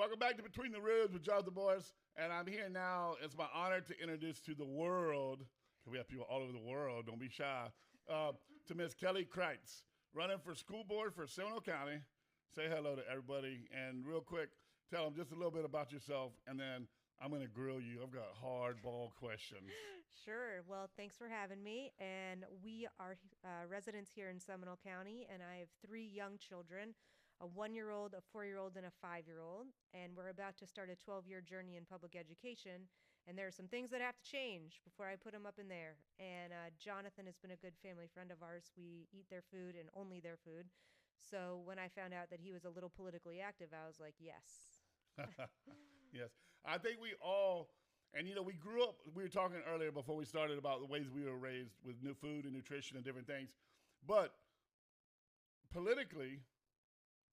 Welcome back to Between the Ribs with Jonathan Boyce. And I'm here now. It's my honor to introduce to the world, because we have people all over the world, don't be shy, to Miss Kelly Critz, running for school board for Seminole County. Say hello to everybody. And real quick, tell them just a little bit about yourself, and then I'm going to grill you. I've got hardball questions. Sure. Well, thanks for having me. And we are residents here in Seminole County, and I have 3 young children, a 1-year-old, a 4-year-old, and a 5-year-old. And we're about to start a 12-year journey in public education. And there are some things that have to change before I put them up in there. And Jonathan has been a good family friend of ours. We eat their food and only their food. So when I found out that he was a little politically active, I was like, yes. Yes. I think we all, and we grew up, we were talking earlier before we started about the ways we were raised with new food and nutrition and different things. But politically,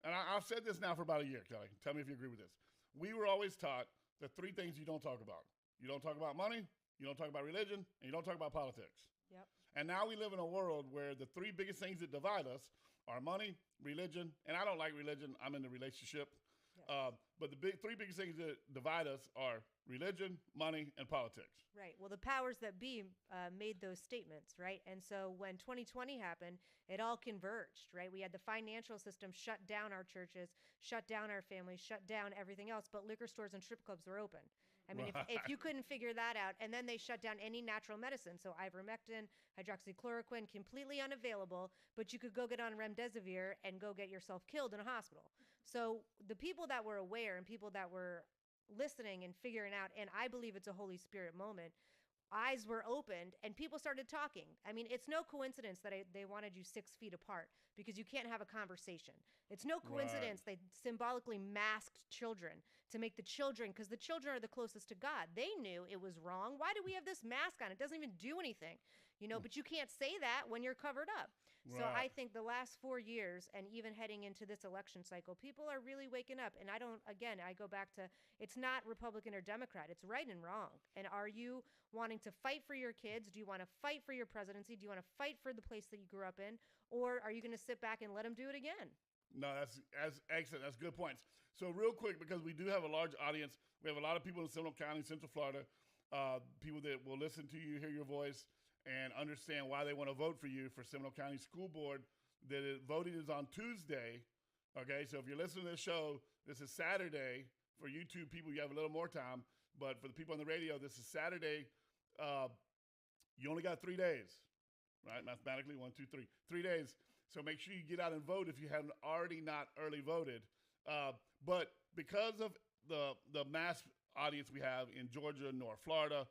and I've said this now for about a year, Kelly, tell me if you agree with this. We were always taught the 3 things you don't talk about. You don't talk about money, you don't talk about religion, and you don't talk about politics. Yep. And now we live in a world where the 3 biggest things that divide us are money, religion, and I don't like religion. I'm in a relationship. Yes. But the 3 biggest things that divide us are religion, money, and politics. Right. Well, the powers that be made those statements, right? And so when 2020 happened, it all converged, right? We had the financial system shut down our churches, shut down our families, shut down everything else, but liquor stores and strip clubs were open. I mean, Right. if you couldn't figure that out, and then they shut down any natural medicine. So ivermectin, hydroxychloroquine, completely unavailable, but you could go get on remdesivir and go get yourself killed in a hospital. So the people that were aware and people that were listening and figuring out, and I believe it's a Holy Spirit moment, eyes were opened and people started talking. I mean, it's no coincidence that they wanted you 6 feet apart because you can't have a conversation. It's no coincidence they symbolically masked children to make the children, because the children are the closest to God. They knew it was wrong. Why do we have this mask on? It doesn't even do anything, but you can't say that when you're covered up. So I think the last 4 years, and even heading into this election cycle, people are really waking up. And I go back to, it's not Republican or Democrat. It's right and wrong. And are you wanting to fight for your kids? Do you want to fight for your presidency? Do you want to fight for the place that you grew up in? Or are you going to sit back and let them do it again? No, that's excellent. That's good points. So real quick, because we do have a large audience, we have a lot of people in Seminole County, Central Florida, people that will listen to you, hear your voice, and understand why they want to vote for you for Seminole County School Board. Voting is on Tuesday. Okay, so if you're listening to this show, this is Saturday. For YouTube people, you have a little more time. But for the people on the radio, this is Saturday. You only got 3 days, right? Mathematically, 1, 2, 3. 3 days. So make sure you get out and vote if you haven't already not early voted. But because of the mass audience we have in Georgia, North Florida,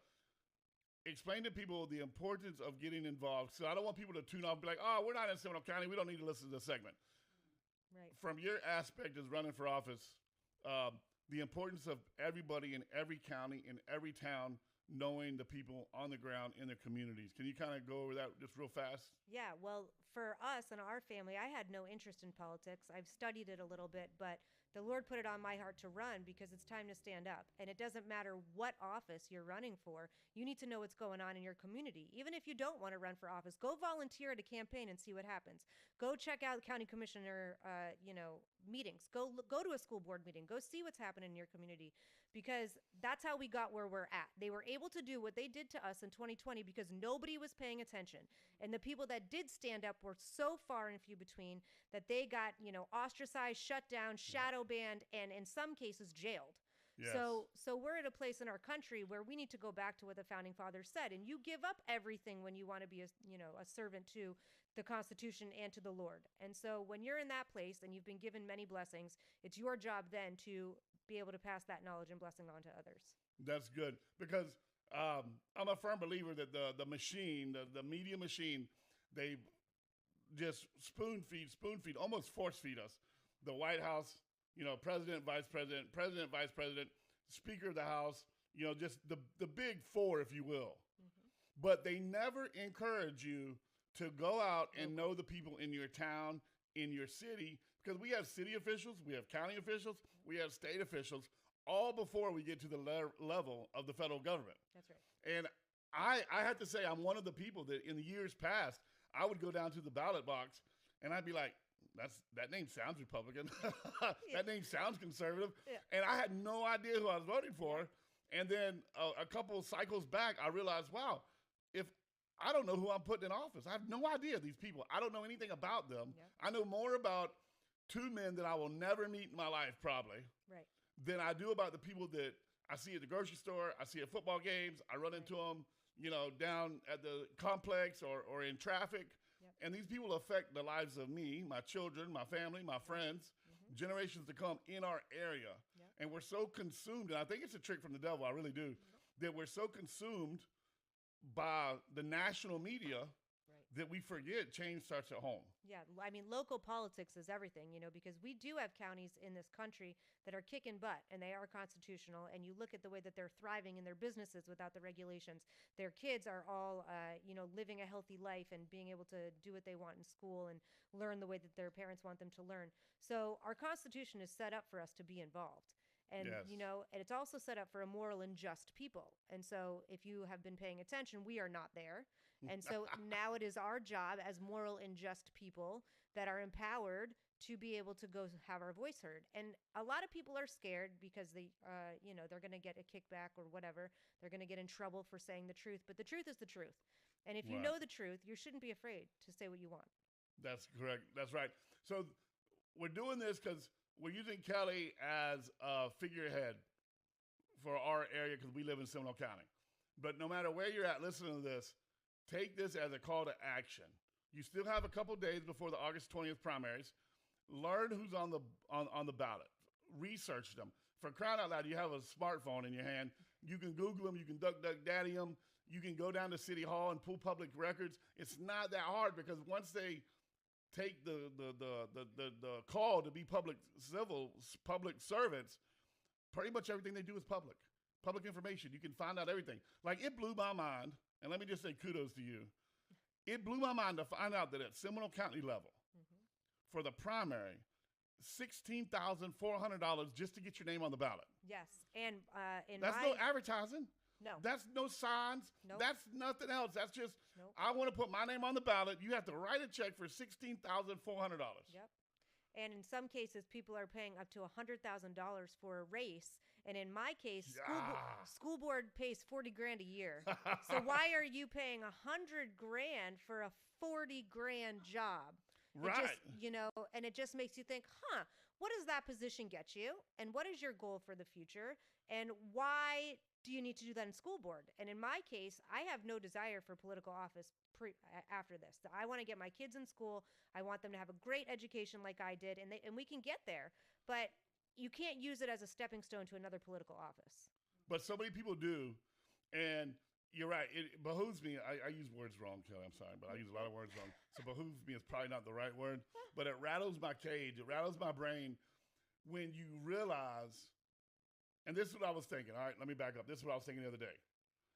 explain to people the importance of getting involved. So I don't want people to tune off and be like, oh, we're not in Seminole County. We don't need to listen to this segment. Right. From your aspect as running for office, the importance of everybody in every county, in every town, knowing the people on the ground in their communities. Can you kind of go over that just real fast? Yeah, well, for us and our family, I had no interest in politics. I've studied it a little bit, but the Lord put it on my heart to run because it's time to stand up. And it doesn't matter what office you're running for. You need to know what's going on in your community. Even if you don't want to run for office, go volunteer at a campaign and see what happens. Go check out county commissioner, meetings. Go to a school board meeting. Go see what's happening in your community, because that's how we got where we're at. They were able to do what they did to us in 2020 because nobody was paying attention. And the people that did stand up were so far and few between that they got, ostracized, shut down, shadow banned, and in some cases jailed. Yes. So we're at a place in our country where we need to go back to what the founding fathers said, and you give up everything when you want to be a servant to the Constitution and to the Lord. And so when you're in that place and you've been given many blessings, it's your job then to be able to pass that knowledge and blessing on to others. That's good, because I'm a firm believer that the machine, the media machine, they just spoon feed, almost force feed us. The White House, president, vice president, vice president, speaker of the House, just the big 4, if you will. Mm-hmm. But they never encourage you to go out and know the people in your town, in your city, because we have city officials, we have county officials, we have state officials, all before we get to the level of the federal government. That's right. And I have to say, I'm one of the people that in the years past, I would go down to the ballot box and I'd be like, that name sounds Republican. Yeah. That name sounds conservative. Yeah. And I had no idea who I was voting for. And then a couple cycles back, I realized, wow, if I don't know who I'm putting in office. I have no idea these people. I don't know anything about them. Yep. I know more about two men that I will never meet in my life, probably, Right. than I do about the people that I see at the grocery store. I see at football games. I run into them, down at the complex or in traffic. Yep. And these people affect the lives of me, my children, my family, my friends, generations to come in our area. Yep. And we're so consumed, and I think it's a trick from the devil, I really do, that we're so consumed by the national media that we forget change starts at home. Yeah, I mean, local politics is everything, because we do have counties in this country that are kicking butt, and they are constitutional, and you look at the way that they're thriving in their businesses without the regulations. Their kids are all, living a healthy life and being able to do what they want in school and learn the way that their parents want them to learn. So our Constitution is set up for us to be involved. And, Yes. and it's also set up for a moral and just people. And so if you have been paying attention, we are not there. And so now it is our job as moral and just people that are empowered to be able to go have our voice heard. And a lot of people are scared because they're going to get a kickback or whatever. They're going to get in trouble for saying the truth. But the truth is the truth. And if you Right. know the truth, you shouldn't be afraid to say what you want. That's correct. That's right. So we're doing this because we're using Kelly as a figurehead for our area because we live in Seminole County. But no matter where you're at listening to this, take this as a call to action. You still have a couple days before the August 20th primaries. Learn who's on the ballot. Research them. For crying out loud, you have a smartphone in your hand. You can Google them. You can daddy them. You can go down to City Hall and pull public records. It's not that hard because once they take the call to be public servants, pretty much everything they do is public information. You can find out everything. Like, it blew my mind, and let me just say kudos to you. It blew my mind to find out that at Seminole County level, for the primary, $16,400 just to get your name on the ballot. Yes. And That's no advertising. No. That's no signs. Nope. That's nothing else. That's just, Nope. I want to put my name on the ballot. You have to write a check for $16,400. Yep. And in some cases, people are paying up to $100,000 for a race. And in my case, school board pays $40,000 a year. So why are you paying $100,000 for a $40,000 job? Right. It just, and it just makes you think, what does that position get you? And what is your goal for the future? And why do you need to do that in school board? And in my case, I have no desire for political office after this. I want to get my kids in school. I want them to have a great education like I did, and we can get there. But you can't use it as a stepping stone to another political office. But so many people do. And you're right. It behooves me. I use words wrong, Kelly. I'm sorry, but I use a lot of words wrong. So behooves me is probably not the right word. But it rattles my cage. It rattles my brain when you realize, and this is what I was thinking. All right, let me back up. This is what I was thinking the other day.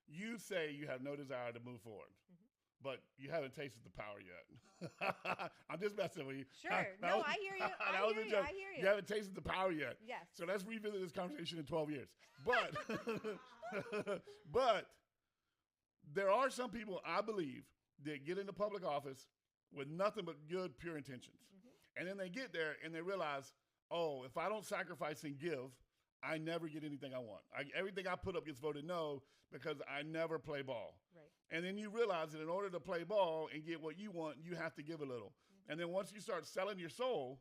You say you have no desire to move forward, but you haven't tasted the power yet. I'm just messing with you. Sure. I hear you. I hear you. You haven't tasted the power yet. Yes. So let's revisit this conversation in 12 years. But, but there are some people, I believe, that get into public office with nothing but good, pure intentions. And then they get there and they realize, oh, if I don't sacrifice and give, I never get anything I want. Everything I put up gets voted no because I never play ball. Right. And then you realize that in order to play ball and get what you want, you have to give a little. And then once you start selling your soul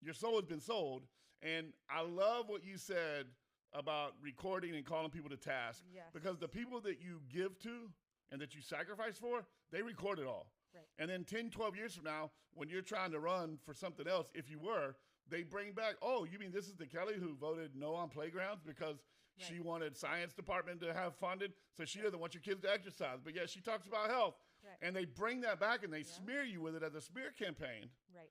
has been sold. And I love what you said about recording and calling people to task. Yes. Because the people that you give to and that you sacrifice for, they record it all. Right. And then 10, 12 years from now, when you're trying to run for something else, if you were, they bring back, oh, you mean this is the Kelly who voted no on playgrounds because she wanted science department to have funded, so she doesn't want your kids to exercise. But yet she talks about health. Right. And they bring that back and they smear you with it as a smear campaign. Right.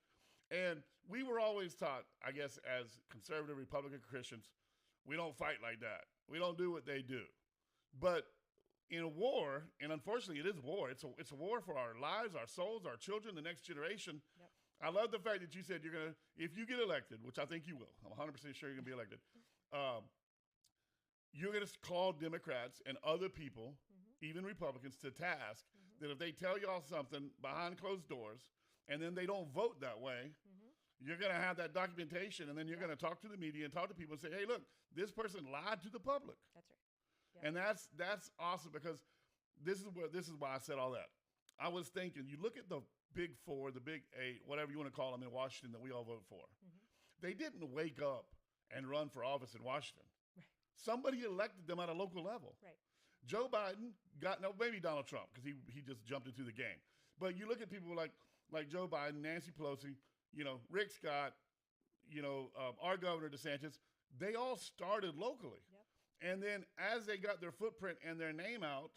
And we were always taught, I guess, as conservative Republican Christians, we don't fight like that. We don't do what they do. But in a war, and unfortunately it is war, it's a war for our lives, our souls, our children, the next generation. Yep. I love the fact that you said you're going to, if you get elected, which I think you will, I'm 100% sure you're going to be elected, you're going to call Democrats and other people, even Republicans, to task that if they tell y'all something behind closed doors and then they don't vote that way, you're going to have that documentation, and then you're going to talk to the media and talk to people and say, hey, look, this person lied to the public. That's right. Yep. And that's awesome, because this is why I said all that. I was thinking, you look at the big four, the big eight, whatever you want to call them in Washington that we all vote for. Mm-hmm. They didn't wake up and run for office in Washington. Right. Somebody elected them at a local level. Right. Joe Biden maybe Donald Trump, because he just jumped into the game. But you look at people like Joe Biden, Nancy Pelosi, Rick Scott, our Governor DeSantis, they all started locally. Yep. And then as they got their footprint and their name out,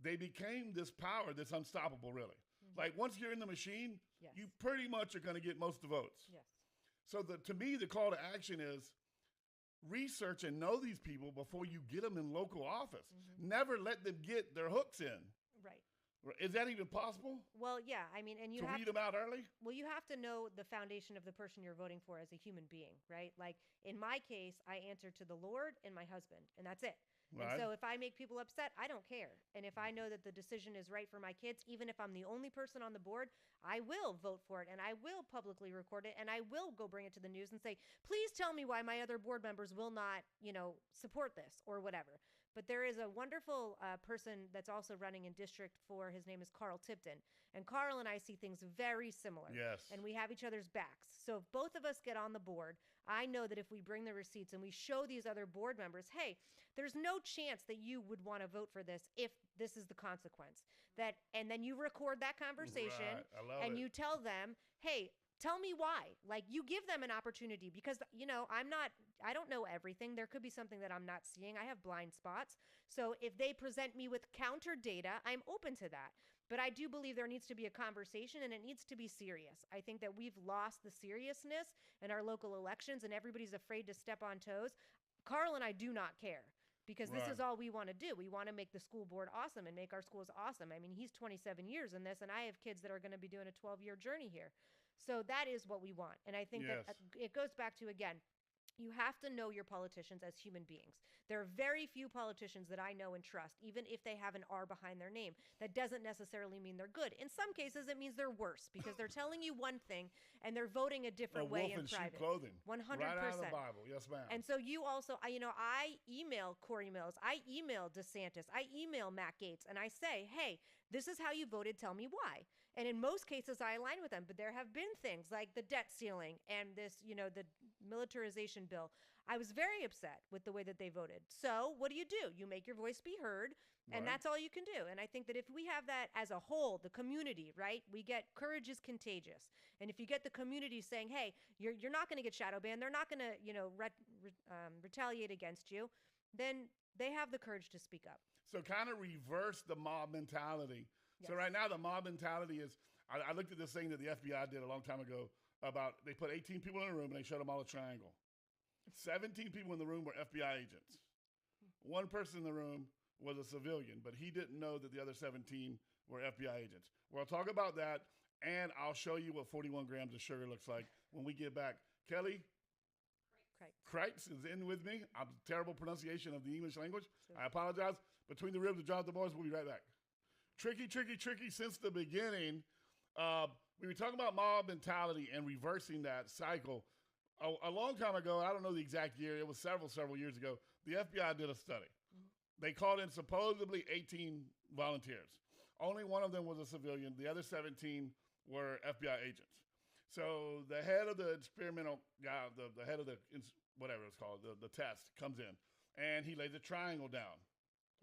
they became this power that's unstoppable, really. Mm-hmm. Like once you're in the machine, yes. you pretty much are going to get most of the votes. Yes. So to me, the call to action is research and know these people before you get them in local office. Mm-hmm. Never let them get their hooks in. Right. Is that even possible? Well, yeah. I mean, and you to have weed them out early? Well, you have to know the foundation of the person you're voting for as a human being, right? Like in my case, I answer to the Lord and my husband, and that's it. Right. And so if I make people upset, I don't care. And if I know that the decision is right for my kids, even if I'm the only person on the board, I will vote for it, and I will publicly record it, and I will go bring it to the news and say, please tell me why my other board members will not, support this or whatever. But there is a wonderful person that's also running in District 4. His name is Carl Tipton. And Carl and I see things very similar. Yes. And we have each other's backs. So if both of us get on the board, I know that if we bring the receipts and we show these other board members, hey, there's no chance that you would want to vote for this if this is the consequence. And then you record that conversation, right. I love and it. you tell them, hey, tell me why. Like, you give them an opportunity, because, I don't know everything. There could be something that I'm not seeing. I have blind spots. So if they present me with counter data, I'm open to that. But I do believe there needs to be a conversation, and it needs to be serious. I think that we've lost the seriousness in our local elections, and everybody's afraid to step on toes. Carl and I do not care, because this is all we want to do. We want to make the school board awesome and make our schools awesome. I mean, he's 27 years in this, and I have kids that are going to be doing a 12-year journey here. So that is what we want. And I think that it goes back to, again, you have to know your politicians as human beings. There are very few politicians that I know and trust, even if they have an R behind their name. That doesn't necessarily mean they're good. In some cases, it means they're worse, because they're telling you one thing and they're voting a different way in private. Wolf in sheep clothing. 100%. Right out of the Bible. Yes, ma'am. And so you also, I email Corey Mills, I email DeSantis, I email Matt Gaetz, and I say, hey, this is how you voted, tell me why. And in most cases, I align with them. But there have been things like the debt ceiling and this, the militarization bill. I was very upset with the way that they voted. So what do? You make your voice be heard, and that's all you can do. And I think that if we have that as a whole, the community, right, we get courage is contagious. And if you get the community saying, hey, you're not going to get shadow banned, they're not going to, retaliate against you, then they have the courage to speak up. So kind of reverse the mob mentality. Yes. So right now the mob mentality is, I looked at this thing that the FBI did a long time ago about, they put 18 people in a room and they showed them all a triangle. 17 people in the room were FBI agents. One person in the room was a civilian, but he didn't know that the other 17 were FBI agents. We'll talk about that, and I'll show you what 41 grams of sugar looks like when we get back. Kelly Critz is in with me. I'm terrible pronunciation of the English language. Sure. I apologize. Between the ribs of Jonathan Boys, we'll be right back. Tricky since the beginning. We were talking about mob mentality and reversing that cycle. A long time ago, I don't know the exact year, it was several years ago, the FBI did a study. Mm-hmm. They called in supposedly 18 volunteers. Only one of them was a civilian. The other 17 were FBI agents. So the head of the experimental guy, the head of the, whatever it's called, the test, comes in, and he lays a triangle down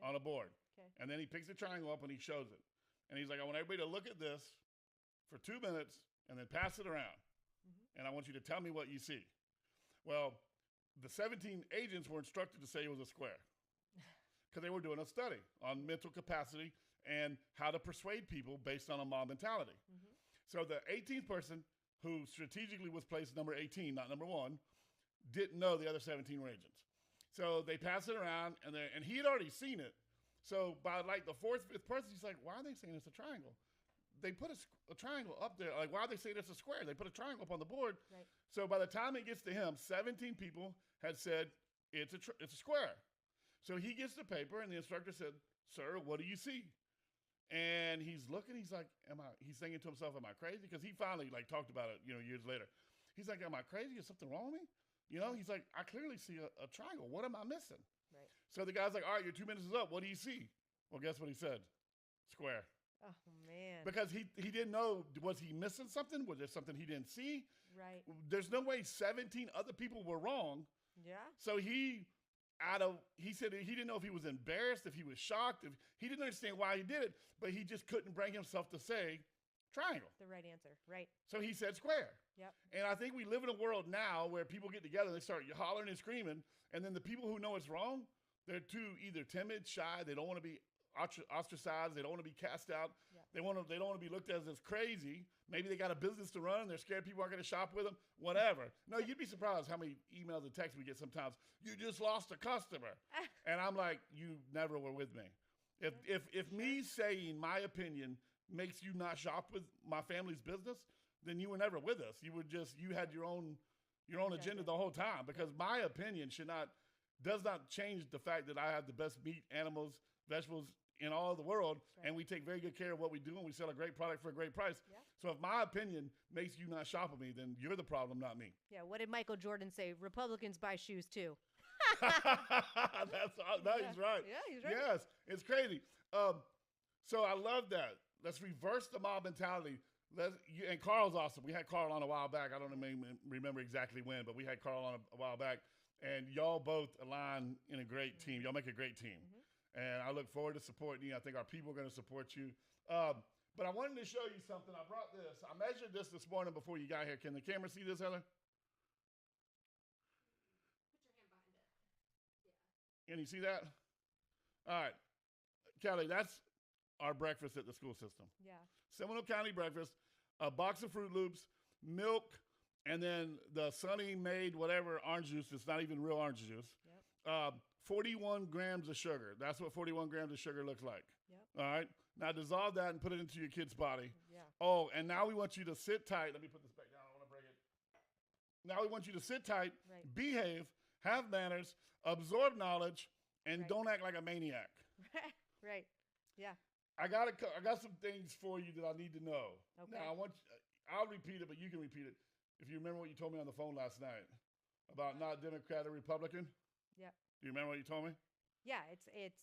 on a board. Okay. And then he picks the triangle up and he shows it. And he's like, I want everybody to look at this for 2 minutes and then pass it around. And I want you to tell me what you see. Well, the 17 agents were instructed to say it was a square because they were doing a study on mental capacity and how to persuade people based on a mob mentality. Mm-hmm. So the 18th person, who strategically was placed number 18, not number 1, didn't know the other 17 were agents. So they passed it around, and he had already seen it. So by like the 4th, 5th person, he's like, why are they saying it's a triangle? They put a triangle up there. Like, why are they saying it's a square? They put a triangle up on the board. Right. So by the time it gets to him, 17 people had said it's a square. So he gets the paper, and the instructor said, sir, what do you see? And he's looking. He's like, he's thinking to himself, am I crazy? Because he finally talked about it, years later. He's like, am I crazy? Is something wrong with me? You know, he's like, I clearly see a triangle. What am I missing? Right. So the guy's like, all right, your 2 minutes is up. What do you see? Well, guess what he said? Square. Oh man. Because he didn't know, was he missing something? Was there something he didn't see? Right. There's no way 17 other people were wrong. Yeah. So he said he didn't know if he was embarrassed, if he was shocked, if he didn't understand why he did it, but he just couldn't bring himself to say triangle. The right answer. Right. So he said square. Yep. And I think we live in a world now where people get together and they start hollering and screaming, and then the people who know it's wrong, they're too either timid, shy, they don't want to be ostracized, they don't want to be cast out, Yep. they don't want to be looked at as crazy. Maybe they got a business to run, they're scared people aren't going to shop with them, whatever. No, you'd be surprised how many emails and texts we get sometimes. You just lost a customer. And I'm like, you never were with me. If me saying my opinion makes you not shop with my family's business, then you were never with us. You had your own agenda the whole time, because my opinion does not change the fact that I have the best meat, animals, vegetables in all the world, and we take very good care of what we do, and we sell a great product for a great price. Yeah. So if my opinion makes you not shop with me, then you're the problem, not me. Yeah. What did Michael Jordan say? Republicans buy shoes too. He's right. Yeah, he's right. Yes, it's crazy. So I love that. Let's reverse the mob mentality. And Carl's awesome. We had Carl on a while back. I don't remember exactly when, but we had Carl on a while back. And y'all both align in a great team. Y'all make a great team. Mm-hmm. And I look forward to supporting you. I think our people are going to support you. But I wanted to show you something. I brought this. I measured this morning before you got here. Can the camera see this, Heather? Can you see that? All right. Kelly, that's our breakfast at the school system. Yeah. Seminole County breakfast, a box of Fruit Loops, milk, and then the Sunny made whatever orange juice. It's not even real orange juice. Yep. 41 grams of sugar. That's what 41 grams of sugar looks like. Yep. All right. Now dissolve that and put it into your kid's body. Yeah. Oh, and now we want you to sit tight. Let me put this back down. I want to break it. Now we want you to sit tight, Right. behave, have manners, absorb knowledge, and Right. don't act like a maniac. Right. Yeah. I got some things for you that I need to know. Okay. Now I'll repeat it, but you can repeat it. If you remember what you told me on the phone last night about not Democrat or Republican. Yep. Do you remember what you told me? Yeah, it's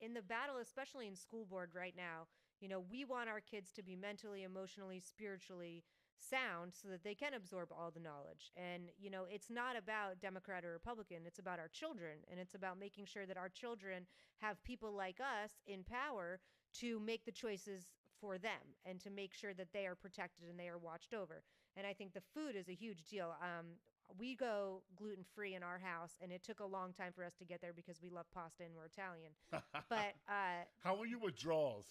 in the battle, especially in school board right now. You know, we want our kids to be mentally, emotionally, spiritually sound so that they can absorb all the knowledge. And you know, it's not about Democrat or Republican. It's about our children, and it's about making sure that our children have people like us in power to make the choices for them and to make sure that they are protected and they are watched over. And I think the food is a huge deal. We go gluten-free in our house, and it took a long time for us to get there because we love pasta and we're Italian. But how were your withdrawals?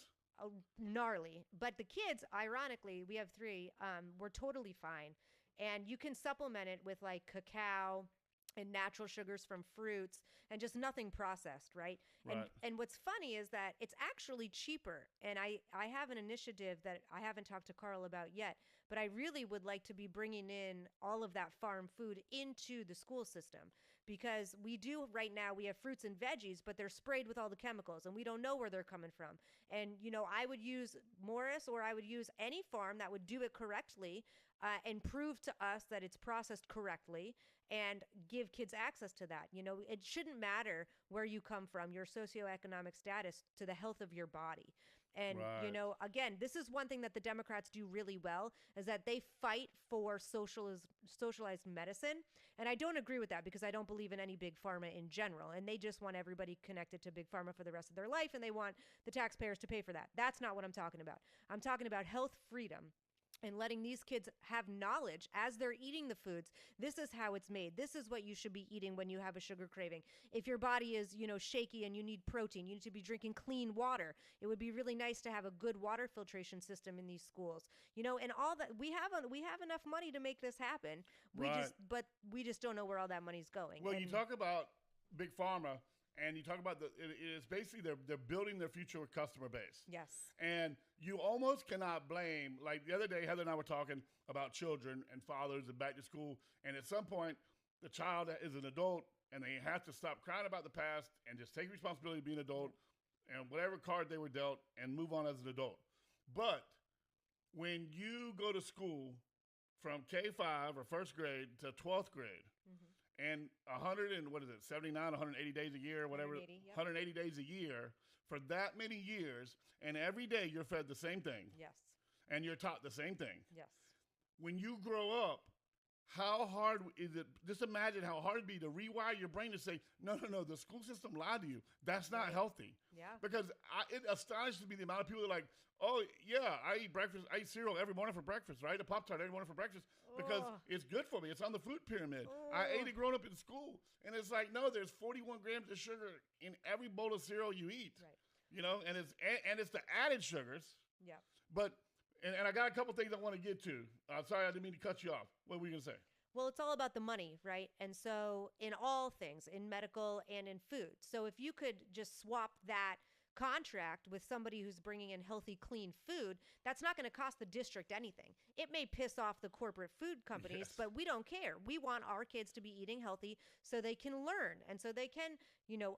gnarly. But the kids, ironically, we have 3, were totally fine. And you can supplement it with like cacao and natural sugars from fruits and just nothing processed, right? Right. And what's funny is that it's actually cheaper. And I have an initiative that I haven't talked to Carl about yet, but I really would like to be bringing in all of that farm food into the school system, because we have fruits and veggies, but they're sprayed with all the chemicals and we don't know where they're coming from. And, you know, I would use Morris, or I would use any farm that would do it correctly and prove to us that it's processed correctly and give kids access to that. You know, it shouldn't matter where you come from, your socioeconomic status, to the health of your body. And, Right. you know, again, this is one thing that the Democrats do really well, is that they fight for socialized medicine. And I don't agree with that, because I don't believe in any big pharma in general. And they just want everybody connected to big pharma for the rest of their life, and they want the taxpayers to pay for that. That's not what I'm talking about. I'm talking about health freedom and letting these kids have knowledge as they're eating the foods. This is how it's made. This is what you should be eating when you have a sugar craving. If your body is, you know, shaky and you need protein, you need to be drinking clean water. It would be really nice to have a good water filtration system in these schools. You know, and all that, we have enough money to make this happen. Right. We just don't know where all that money's going. Well, you talk about big pharma, and you talk about it's basically they're building their future customer base. Yes. And you almost cannot blame, like the other day, Heather and I were talking about children and fathers and back to school. And at some point, the child is an adult and they have to stop crying about the past and just take responsibility of being an adult and whatever card they were dealt and move on as an adult. But when you go to school from K-5 or first grade to 12th grade. And 79, 180 days a year, whatever, 180 days a year for that many years. And every day you're fed the same thing. Yes. And you're taught the same thing. Yes. When you grow up, how hard is it? Just imagine how hard it'd be to rewire your brain to say, no, the school system lied to you. That's not healthy. Yeah. Because it astonishes me the amount of people that are like, oh, yeah, I eat breakfast. I eat cereal every morning for breakfast, right? A Pop-Tart every morning for breakfast because it's good for me. It's on the food pyramid. I ate it growing up in school. And it's like, no, there's 41 grams of sugar in every bowl of cereal you eat. Right. You know, and it's the added sugars. Yeah. But and I got a couple things I want to get to. Sorry, I didn't mean to cut you off. What were you going to say? Well, it's all about the money, right? And so in all things, in medical and in food. So if you could just swap that contract with somebody who's bringing in healthy, clean food, that's not going to cost the district anything. It may piss off the corporate food companies, but we don't care. We want our kids to be eating healthy so they can learn and so they can,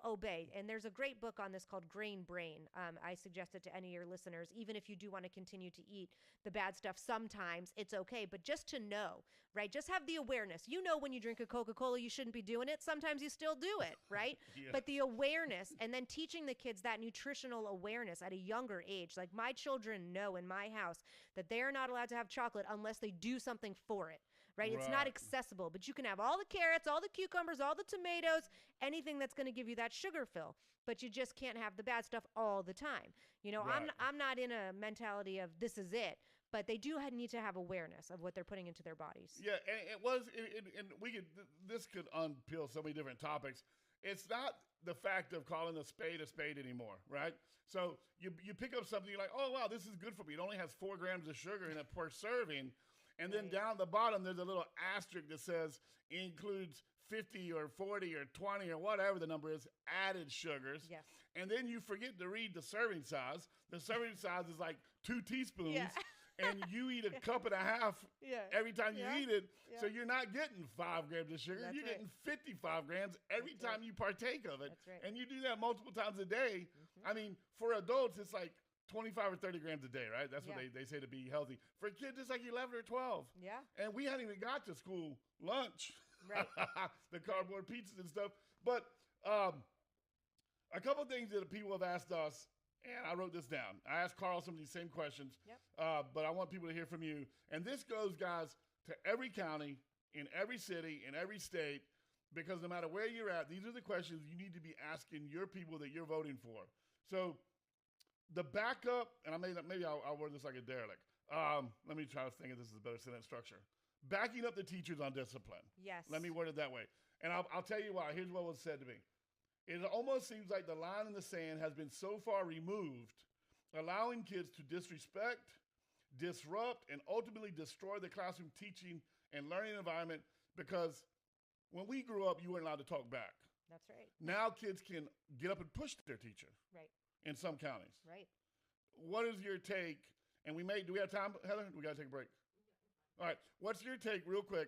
obey. And there's a great book on this called Grain Brain. I suggest it to any of your listeners. Even if you do want to continue to eat the bad stuff, sometimes it's okay. But just to know, right? Just have the awareness. When you drink a Coca-Cola, you shouldn't be doing it. Sometimes you still do it, right? But the awareness, and then teaching the kids that nutritional awareness at a younger age. Like my children know in my house that they are not allowed to have chocolate unless they do something for it, right? It's not accessible, but you can have all the carrots, all the cucumbers, all the tomatoes, anything that's going to give you that sugar fill, but you just can't have the bad stuff all the time. I'm not in a mentality of this is it, but they do need to have awareness of what they're putting into their bodies. Yeah, and this could unpeel so many different topics. It's not the fact of calling a spade anymore, right? So you pick up something, you're like, oh, wow, this is good for me. It only has 4 grams of sugar in it per serving. And then down the bottom, there's a little asterisk that says includes 50 or 40 or 20 or whatever the number is, added sugars. Yes. And then you forget to read the serving size. The serving size is like 2 teaspoons. Yeah. And you eat a cup and a half every time you eat it. Yeah. So you're not getting 5 grams of sugar. You're getting 55 grams every time you partake of it. That's right. And you do that multiple times a day. I mean, for adults, it's like 25 or 30 grams a day, right? That's what they say to be healthy. For kids, it's like 11 or 12. Yeah. And we hadn't even got to school lunch. Right. The cardboard pizzas and stuff. But a couple of things that people have asked us, and I wrote this down. I asked Carl some of these same questions, but I want people to hear from you. And this goes, guys, to every county, in every city, in every state, because no matter where you're at, these are the questions you need to be asking your people that you're voting for. So the backup, and maybe I'll word this like a derelict. Let me try to think if this is a better sentence structure. Backing up the teachers on discipline. Yes. Let me word it that way. And I'll tell you why. Here's what was said to me. It almost seems like the line in the sand has been so far removed, allowing kids to disrespect, disrupt, and ultimately destroy the classroom teaching and learning environment, because when we grew up, you weren't allowed to talk back. That's right. Now kids can get up and push their teacher. Right. In some counties. Right. What is your take? And do we have time, Heather? We got to take a break. All right. What's your take, real quick?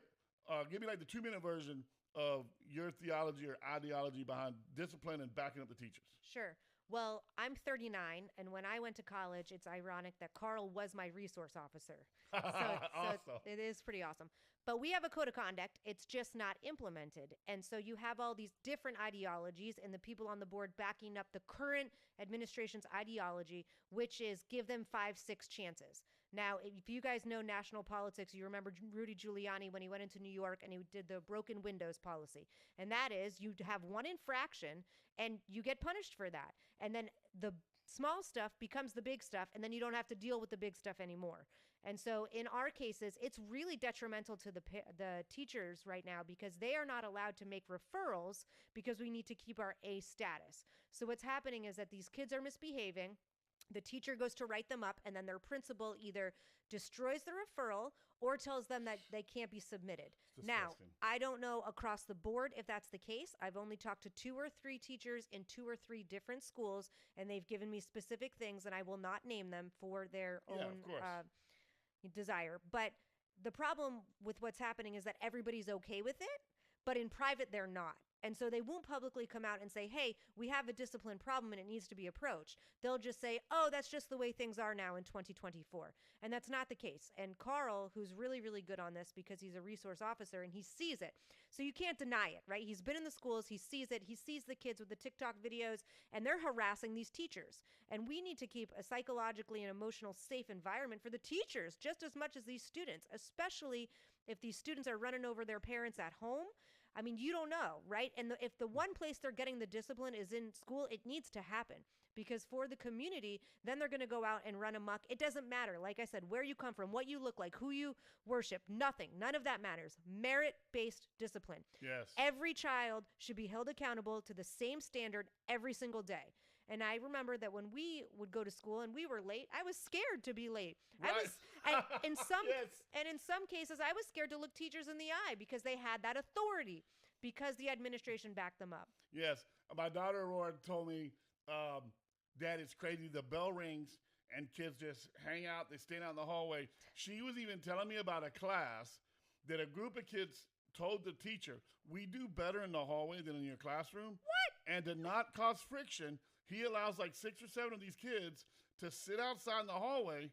Give me like the 2-minute version of your theology or ideology behind discipline and backing up the teachers. Sure. Well, I'm 39, and when I went to college, it's ironic that Carl was my resource officer. Awesome. It is pretty awesome. But we have a code of conduct. It's just not implemented. And so you have all these different ideologies and the people on the board backing up the current administration's ideology, which is give them 5, 6 chances. Now, if you guys know national politics, you remember Rudy Giuliani when he went into New York and he did the broken windows policy. And that is you have one infraction and you get punished for that. And then the small stuff becomes the big stuff, and then you don't have to deal with the big stuff anymore. And so in our cases, it's really detrimental to the teachers right now, because they are not allowed to make referrals because we need to keep our A status. So what's happening is that these kids are misbehaving. The teacher goes to write them up, and then their principal either destroys the referral or tells them that they can't be submitted. Now, I don't know across the board if that's the case. I've only talked to 2 or 3 teachers in 2 or 3 different schools, and they've given me specific things, and I will not name them for their own desire. But the problem with what's happening is that everybody's okay with it, but in private, they're not. And so they won't publicly come out and say, hey, we have a discipline problem and it needs to be approached. They'll just say, oh, that's just the way things are now in 2024. And that's not the case. And Carl, who's really, really good on this because he's a resource officer and he sees it. So you can't deny it, right? He's been in the schools. He sees it. He sees the kids with the TikTok videos and they're harassing these teachers. And we need to keep a psychologically and emotional safe environment for the teachers just as much as these students, especially if these students are running over their parents at home. I mean, you don't know, right? And if the one place they're getting the discipline is in school, it needs to happen. Because for the community, then they're going to go out and run amok. It doesn't matter, like I said, where you come from, what you look like, who you worship, nothing. None of that matters. Merit-based discipline. Yes. Every child should be held accountable to the same standard every single day. And I remember that when we would go to school and we were late, I was scared to be late. Right. In some Yes. and in some cases, I was scared to look teachers in the eye because they had that authority, because the administration backed them up. Yes. My daughter Aurora told me, Dad, it's crazy. The bell rings and kids just hang out. They stand out in the hallway. She was even telling me about a class that a group of kids told the teacher, we do better in the hallway than in your classroom. What? And to not cause friction, he allows like 6 or 7 of these kids to sit outside in the hallway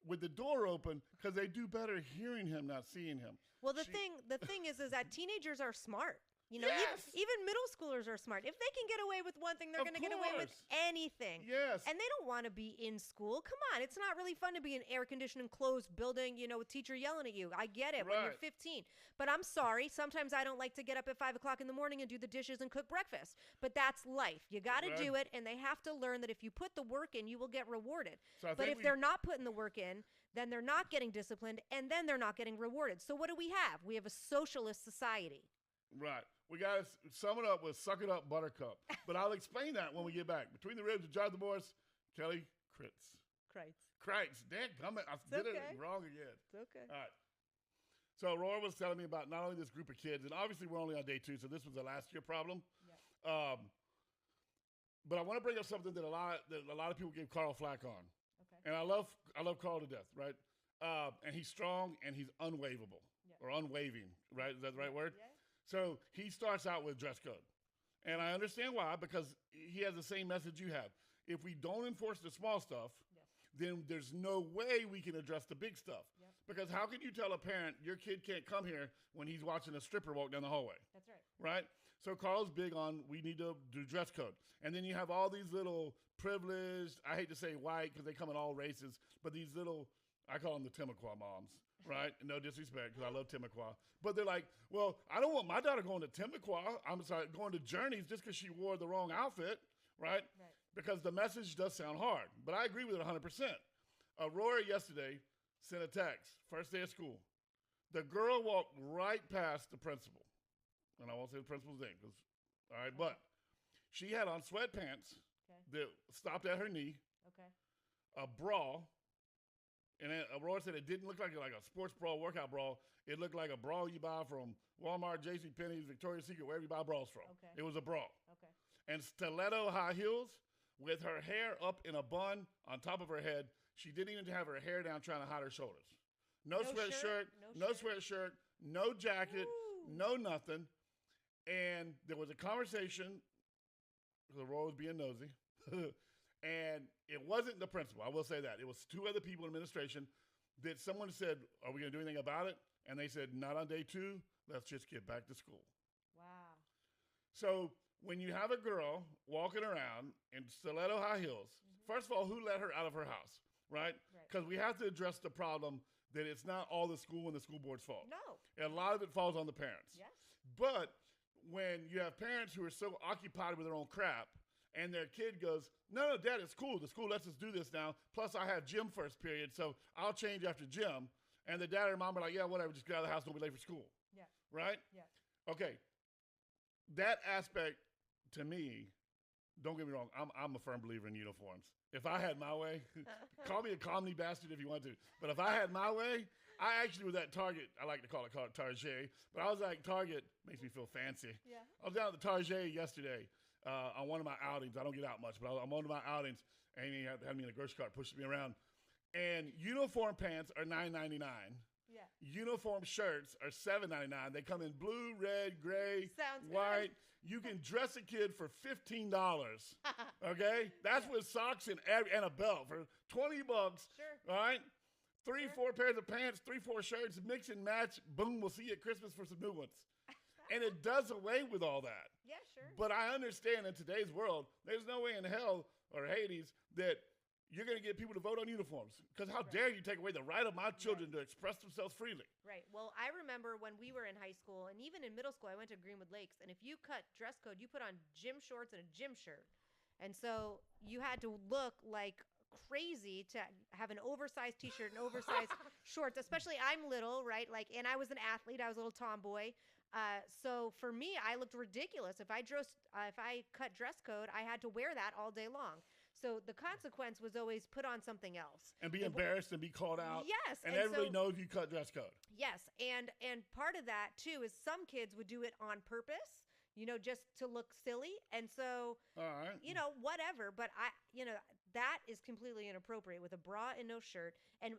with the door open because they do better hearing him, not seeing him. Well, the thing is that teenagers are smart. You know, Yes. even middle schoolers are smart. If they can get away with one thing, they're Of going to get away with course. anything. Yes. And they don't want to be in school. Come on. It's not really fun to be in an air-conditioned, enclosed building, you know, with teacher yelling at you. I get it when you're Right. 15. But I'm sorry. Sometimes I don't like to get up at 5 o'clock in the morning and do the dishes and cook breakfast. But that's life. You got to Right. do it. And they have to learn that if you put the work in, you will get rewarded. So I But think if they're not putting the work in, then they're not getting disciplined, and then they're not getting rewarded. So what do we have? We have a socialist society. Right. We got to sum it up with Suck It Up, Buttercup. But I'll explain that when we get back. Between the Ribs and Drive the Boys, Kelly Critz. Critz. Dadgummit, I did okay. it wrong again. It's okay. All right. So Aurora was telling me about not only this group of kids, and obviously we're only on day 2, so this was a last year problem. Yeah. But I want to bring up something that a lot of people give Carl flack on. Okay. And I love Carl to death, right? And he's strong and he's unwaveable or unwaving, right? Is that the right word? Yeah. So he starts out with dress code. And I understand why, because he has the same message you have. If we don't enforce the small stuff, then there's no way we can address the big stuff. Yep. Because how can you tell a parent your kid can't come here when he's watching a stripper walk down the hallway? That's right. Right? So Carl's big on we need to do dress code. And then you have all these little privileged, I hate to say white because they come in all races, but these little, I call them the Timucua moms, right? No disrespect because I love Timucua. But they're like, well, I don't want my daughter going to Timucua. I'm sorry, going to Journeys just because she wore the wrong outfit, right? Because the message does sound hard. But I agree with it 100%. Aurora yesterday sent a text, first day of school. The girl walked right past the principal. And I won't say the principal's name. All right, but she had on sweatpants that stopped at her knee, a bra, and then Aurora said it didn't look like a sports bra, workout bra. It looked like a bra you buy from Walmart, JCPenney's, Victoria's Secret, wherever you buy bras from. It was a bra. And stiletto high heels with her hair up in a bun on top of her head. She didn't even have her hair down trying to hide her shoulders. No sweatshirt, no sweatshirt, no jacket, no nothing. And there was a conversation, because Aurora was being nosy, and it wasn't the principal, I will say that. It was 2 other people in administration that someone said, are we going to do anything about it? And they said, not on day 2, let's just get back to school. Wow. So when you have a girl walking around in stiletto high heels, first of all, who let her out of her house, right? Because we have to address the problem that it's not all the school and the school board's fault. No. And a lot of it falls on the parents. Yes. But when you have parents who are so occupied with their own crap and their kid goes, no, Dad, it's cool. The school lets us do this now. Plus, I have gym first period, so I'll change after gym. And the dad or mom are like, yeah, whatever, just get out of the house, don't be late for school. Yeah. Right? Yeah. Okay. That aspect, to me, don't get me wrong, I'm a firm believer in uniforms. If I had my way, call me a comedy bastard if you want to, but if I had my way, I actually was at Target. I like to call it Target, but I was at Target. Makes me feel fancy. Yeah. I was down at the Target yesterday on one of my outings. I don't get out much, but I'm on one of my outings, and he had me in a grocery cart, pushing me around. And uniform pants are $9.99, Yeah. Uniform shirts are $7.99. They come in blue, red, gray, Sounds white. You can dress a kid for $15. Okay, that's with socks and a belt for $20. Sure. All right, 4 pairs of pants, 4 shirts, mix and match. Boom, we'll see you at Christmas for some new ones. And it does away with all that. Yeah, sure. But I understand in today's world, there's no way in hell or Hades that you're going to get people to vote on uniforms. Because how dare you take away the right of my children to express themselves freely? Right. Well, I remember when we were in high school and even in middle school, I went to Greenwood Lakes. And if you cut dress code, you put on gym shorts and a gym shirt. And so you had to look like crazy to have an oversized t-shirt and oversized shorts, especially I'm little, right? Like, and I was an athlete. I was a little tomboy. So for me, I looked ridiculous. If I cut dress code, I had to wear that all day long. So the consequence was always put on something else. And be embarrassed and be called out. Yes. And everybody knows you cut dress code. Yes. And part of that, too, is some kids would do it on purpose, just to look silly. And so, all right, whatever. But that is completely inappropriate with a bra and no shirt. And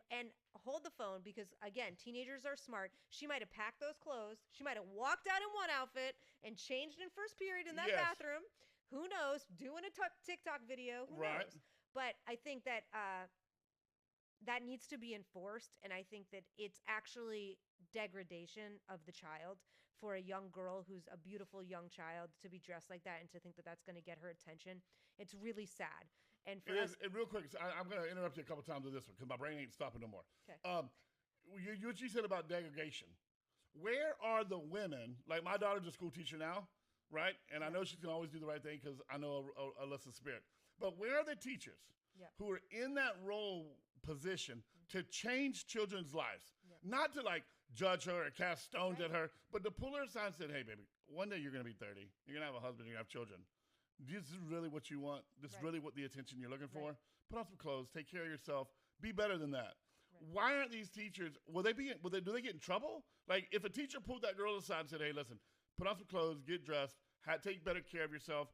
hold the phone because, again, teenagers are smart. She might have packed those clothes. She might have walked out in one outfit and changed in first period in that bathroom. Who knows? Doing a TikTok video. Who knows? But I think that that needs to be enforced. And I think that it's actually degradation of the child for a young girl who's a beautiful young child to be dressed like that and to think that that's going to get her attention. It's really sad. And for us, real quick, I'm going to interrupt you a couple times with this one because my brain ain't stopping no more. Okay. What you said about degradation. Where are the women? Like my daughter's a school teacher now. Right? And I know she's going to always do the right thing because I know Alyssa's spirit. But where are the teachers who are in that role position to change children's lives? Not to like judge her or cast stones at her, but to pull her aside and say, hey, baby, one day you're going to be 30. You're going to have a husband. You're going to have children. This is really what you want. This is really what the attention you're looking for. Put on some clothes. Take care of yourself. Be better than that. Why aren't these teachers, do they get in trouble? Like if a teacher pulled that girl aside and said, hey, listen, put on some clothes, get dressed, take better care of yourself.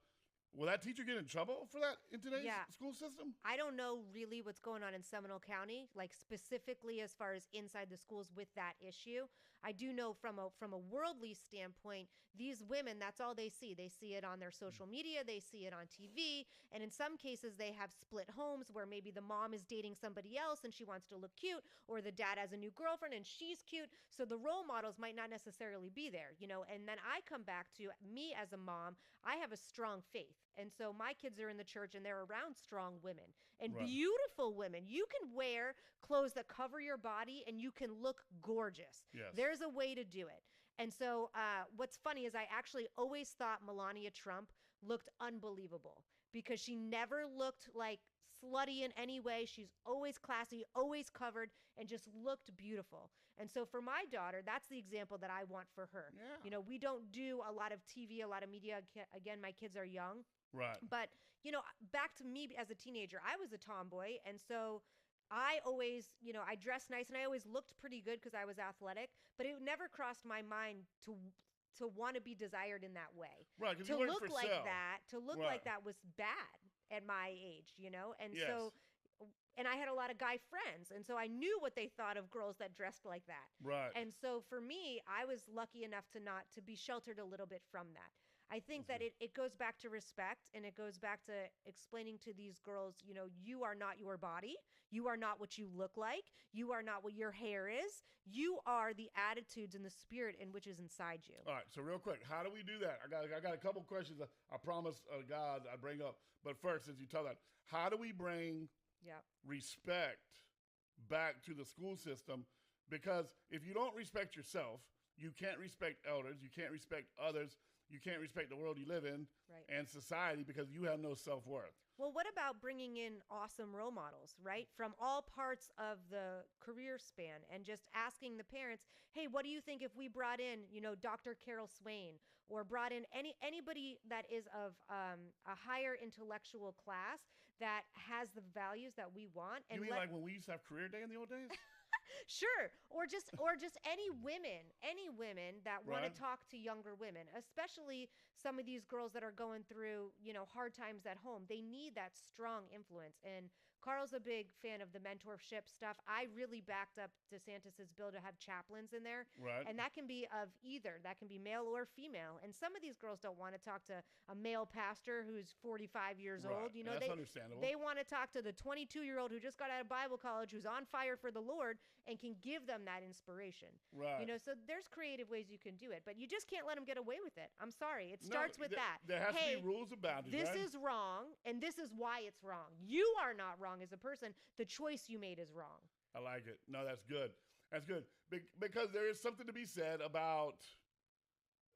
Will that teacher get in trouble for that in today's school system? I don't know really what's going on in Seminole County, like specifically as far as inside the schools with that issue. I do know from a worldly standpoint, these women, that's all they see. They see it on their social media. They see it on TV. And in some cases, they have split homes where maybe the mom is dating somebody else and she wants to look cute, or the dad has a new girlfriend and she's cute. So the role models might not necessarily be there, and then I come back to me as a mom. I have a strong faith. And so my kids are in the church and they're around strong women and beautiful women. You can wear clothes that cover your body and you can look gorgeous. Yes. There's a way to do it. And so what's funny is I actually always thought Melania Trump looked unbelievable because she never looked like slutty in any way. She's always classy, always covered, and just looked beautiful. And so for my daughter, that's the example that I want for her. Yeah. We don't do a lot of TV, a lot of media. Again, my kids are young. Right. But, back to me as a teenager, I was a tomboy. And so I always, I dressed nice and I always looked pretty good because I was athletic, but it never crossed my mind to want to be desired in that way. Right. To look like that was bad at my age, And so, and I had a lot of guy friends. And so I knew what they thought of girls that dressed like that. Right. And so for me, I was lucky enough to be sheltered a little bit from that. I think that it goes back to respect, and it goes back to explaining to these girls, you are not your body. You are not what you look like. You are not what your hair is. You are the attitudes and the spirit in which is inside you. All right. So real quick, how do we do that? I got a couple questions I promised God I'd bring up. But first, since you tell that, how do we bring respect back to the school system? Because if you don't respect yourself, you can't respect elders. You can't respect others. You can't respect the world you live in and society because you have no self-worth. Well, what about bringing in awesome role models, right? From all parts of the career span and just asking the parents, hey, what do you think if we brought in, Dr. Carol Swain or brought in anybody that is of a higher intellectual class that has the values that we want? And you mean like when we used to have career day in the old days? Sure. Or just any women that want to talk to younger women, especially some of these girls that are going through, hard times at home. They need that strong influence. And Carl's a big fan of the mentorship stuff. I really backed up DeSantis's bill to have chaplains in there. Right. And that can be of either. That can be male or female. And some of these girls don't want to talk to a male pastor who's 45 years old. You know, that's understandable. They want to talk to the 22-year-old who just got out of Bible college, who's on fire for the Lord, and can give them that inspiration. Right. You know, so there's creative ways you can do it, but you just can't let them get away with it. I'm sorry. It starts with that. There has hey, to be rules about it. This right? is wrong, and this is why it's wrong. You are not wrong as a person. The choice you made is wrong. I like it. No, that's good. That's good. Because there is something to be said about,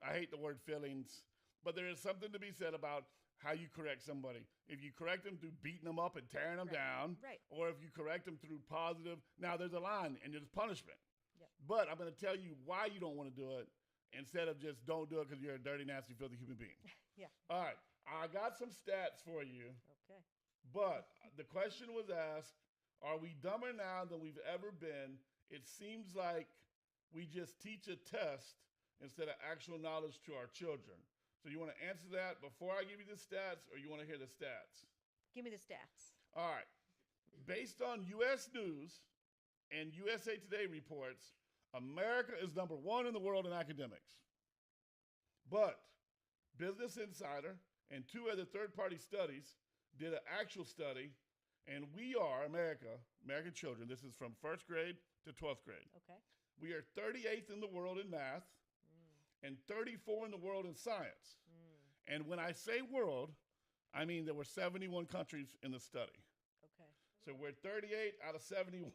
I hate the word feelings, but there is something to be said about how you correct somebody. If you correct them through beating them up and tearing them down, or if you correct them through positive, now there's a line and there's punishment. Yep. But I'm going to tell you why you don't want to do it instead of just don't do it because you're a dirty, nasty, filthy human being. Yeah. All right. I got some stats for you. Okay. But the question was asked, are we dumber now than we've ever been? It seems like we just teach a test instead of actual knowledge to our children. So you want to answer that before I give you the stats, or you want to hear the stats? Give me the stats. All right. Based on U.S. News and USA Today reports, America is number 1 in the world in academics. But Business Insider and 2 other third-party studies did an actual study, and we are, American children, this is from 1st grade to 12th grade. Okay. We are 38th in the world in math and 34 in the world in science. And when I say world, I mean there were 71 countries in the study. Okay. So we're 38 out of 71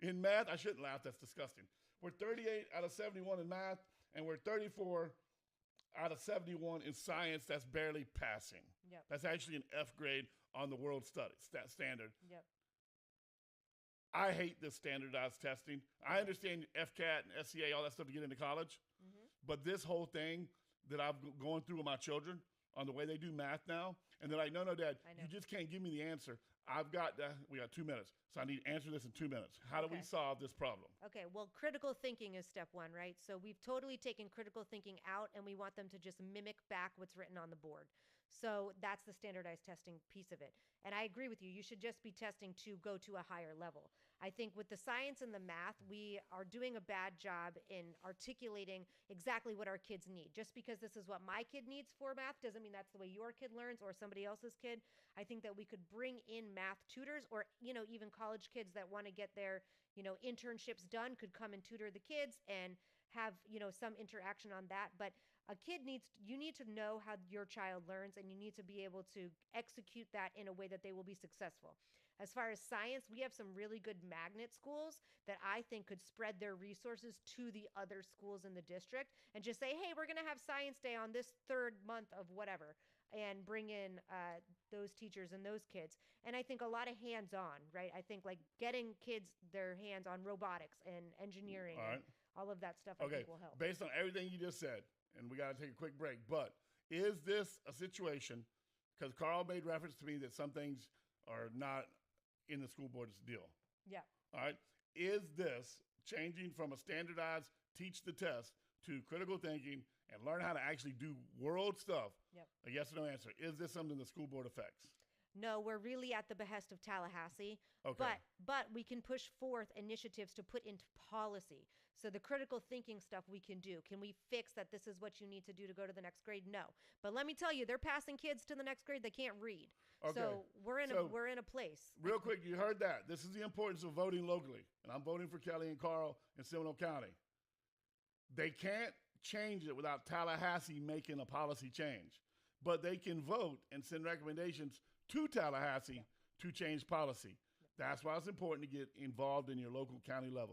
in math. I shouldn't laugh, that's disgusting. We're 38 out of 71 in math, and we're 34 out of 71 in science. That's barely passing. Yep. That's actually an F grade on the world standard. Yep. I hate this standardized testing. I understand FCAT and SCA, all that stuff to get into college. But this whole thing that I'm going through with my children on the way they do math now, and they're like, no, Dad, you just can't give me the answer. We got 2 minutes, so I need to answer this in 2 minutes. How do we solve this problem? Okay, well, critical thinking is step 1, right? So we've totally taken critical thinking out, and we want them to just mimic back what's written on the board. So that's the standardized testing piece of it. And I agree with you. You should just be testing to go to a higher level. I think with the science and the math, we are doing a bad job in articulating exactly what our kids need. Just because this is what my kid needs for math doesn't mean that's the way your kid learns or somebody else's kid. I think that we could bring in math tutors, or, you know, even college kids that want to get their, you know, internships done could come and tutor the kids and have, you know, some interaction on that. But you need to know how your child learns, and you need to be able to execute that in a way that they will be successful. As far as science, we have some really good magnet schools that I think could spread their resources to the other schools in the district and just say, hey, we're going to have science day on this 3rd month of whatever, and bring in those teachers and those kids. And I think a lot of hands-on, right? I think like getting kids their hands on robotics and engineering and all of that stuff I think will help. Based on everything you just said, and we got to take a quick break, but is this a situation, because Carl made reference to me that some things are not in the school board's deal. Yeah. All right. Is this changing from a standardized teach the test to critical thinking and learn how to actually do world stuff? Yep. A yes or no answer. Is this something the school board affects? No, we're really at the behest of Tallahassee. Okay. But we can push forth initiatives to put into policy. So the critical thinking stuff we can do. Can we fix that this is what you need to do to go to the next grade? No. But let me tell you, they're passing kids to the next grade that can't read. Okay. So we're in a place. Real quick, you heard that. This is the importance of voting locally. And I'm voting for Kelly and Carl in Seminole County. They can't change it without Tallahassee making a policy change. But they can vote and send recommendations to Tallahassee to change policy. That's why it's important to get involved in your local county level.